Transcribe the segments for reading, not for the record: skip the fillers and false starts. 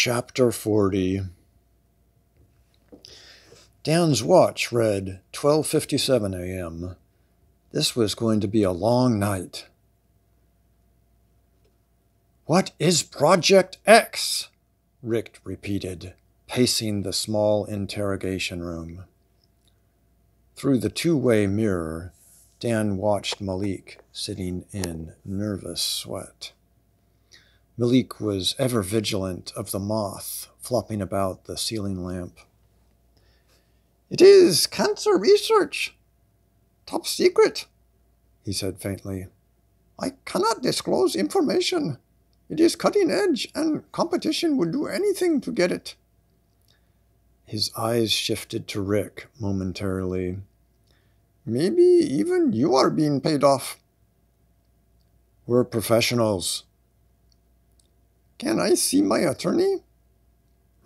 Chapter 40. Dan's watch read 12:57 a.m. This was going to be a long night. "What is Project X?" Rick repeated, pacing the small interrogation room. Through the two-way mirror, Dan watched Malik sitting in nervous sweat. Malik was ever vigilant of the moth flopping about the ceiling lamp. "It is cancer research. Top secret," he said faintly. "I cannot disclose information. It is cutting edge, and competition would do anything to get it." His eyes shifted to Rick momentarily. "Maybe even you are being paid off." "We're professionals." "Can I see my attorney?"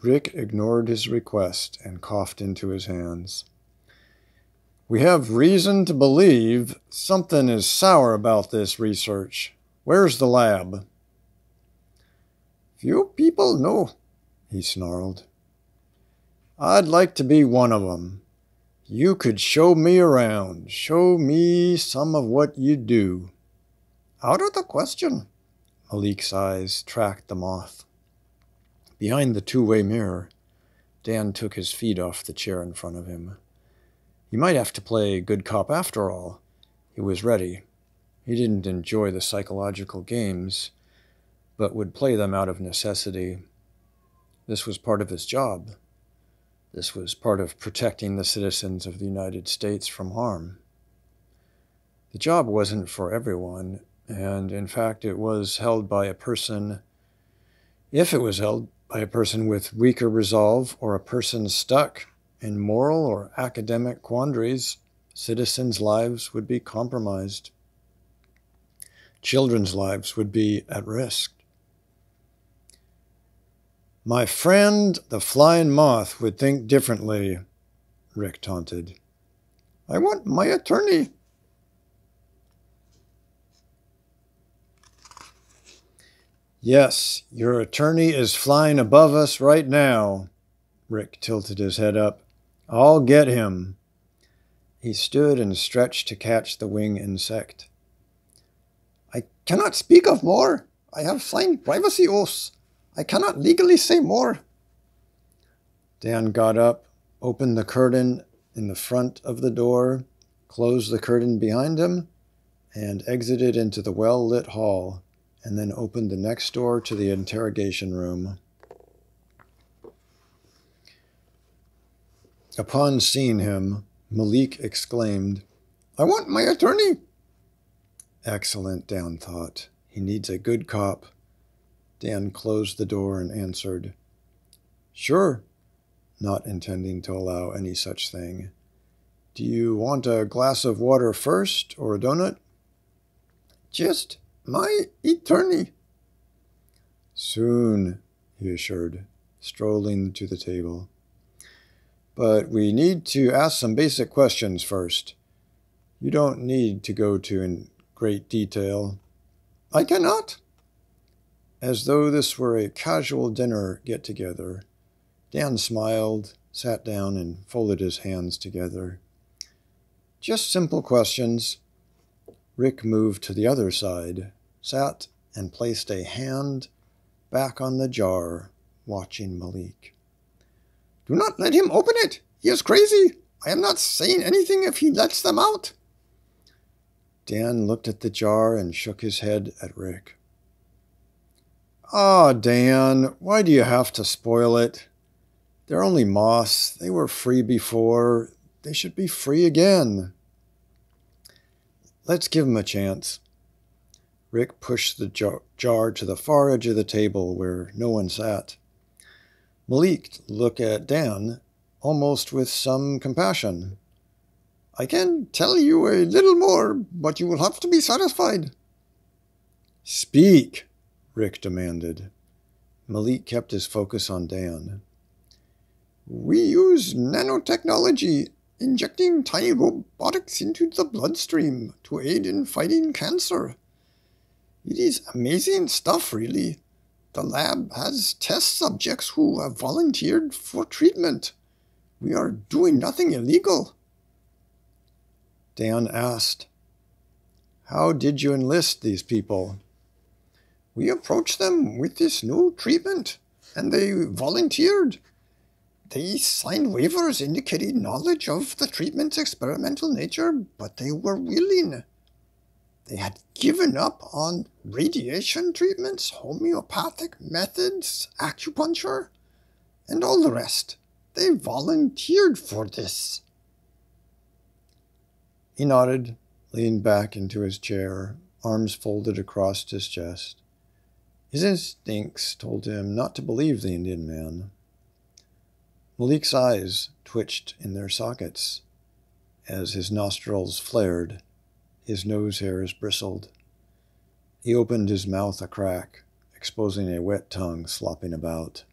Rick ignored his request and coughed into his hands. "We have reason to believe something is sour about this research. Where's the lab?" "Few people know," he snarled. "I'd like to be one of them. You could show me around, show me some of what you do." "Out of the question." Malik's eyes tracked the moth. Behind the two-way mirror, Dan took his feet off the chair in front of him. He might have to play good cop after all. He was ready. He didn't enjoy the psychological games, but would play them out of necessity. This was part of his job. This was part of protecting the citizens of the United States from harm. The job wasn't for everyone, and in fact it was held by a person, if it was held by a person with weaker resolve or a person stuck in moral or academic quandaries, citizens' lives would be compromised. Children's lives would be at risk. "My friend, the flying moth, would think differently," Rick taunted. "I want my attorney." "Yes, your attorney is flying above us right now." Rick tilted his head up. "I'll get him." He stood and stretched to catch the wing insect. "I cannot speak of more. I have signed privacy oaths. I cannot legally say more." Dan got up, opened the curtain in the front of the door, closed the curtain behind him, and exited into the well-lit hall, and then opened the next door to the interrogation room. Upon seeing him, Malik exclaimed, "I want my attorney." Excellent, Dan thought. He needs a good cop. Dan closed the door and answered, "Sure," not intending to allow any such thing. "Do you want a glass of water first or a donut?" "Just my attorney." "Soon," he assured, strolling to the table. "But we need to ask some basic questions first. You don't need to go in great detail." "I cannot." As though this were a casual dinner get-together, Dan smiled, sat down, and folded his hands together. "Just simple questions." Rick moved to the other side, sat, and placed a hand back on the jar, watching Malik. "Do not let him open it. He is crazy. I am not saying anything if he lets them out." Dan looked at the jar and shook his head at Rick. "Ah, Dan, why do you have to spoil it? They're only moths. They were free before. They should be free again." "Let's give him a chance." Rick pushed the jar to the far edge of the table where no one sat. Malik looked at Dan, almost with some compassion. "I can tell you a little more, but you will have to be satisfied." "Speak," Rick demanded. Malik kept his focus on Dan. "We use nanotechnology, injecting tiny robotics into the bloodstream to aid in fighting cancer. It is amazing stuff, really. The lab has test subjects who have volunteered for treatment. We are doing nothing illegal." Dan asked, "How did you enlist these people?" "We approached them with this new treatment, and they volunteered. They signed waivers indicating knowledge of the treatment's experimental nature, but they were willing. They had given up on radiation treatments, homeopathic methods, acupuncture, and all the rest. They volunteered for this." He nodded, leaned back into his chair, arms folded across his chest. His instincts told him not to believe the Indian man. Malik's eyes twitched in their sockets as his nostrils flared, his nose hairs bristled. He opened his mouth a crack, exposing a wet tongue slopping about.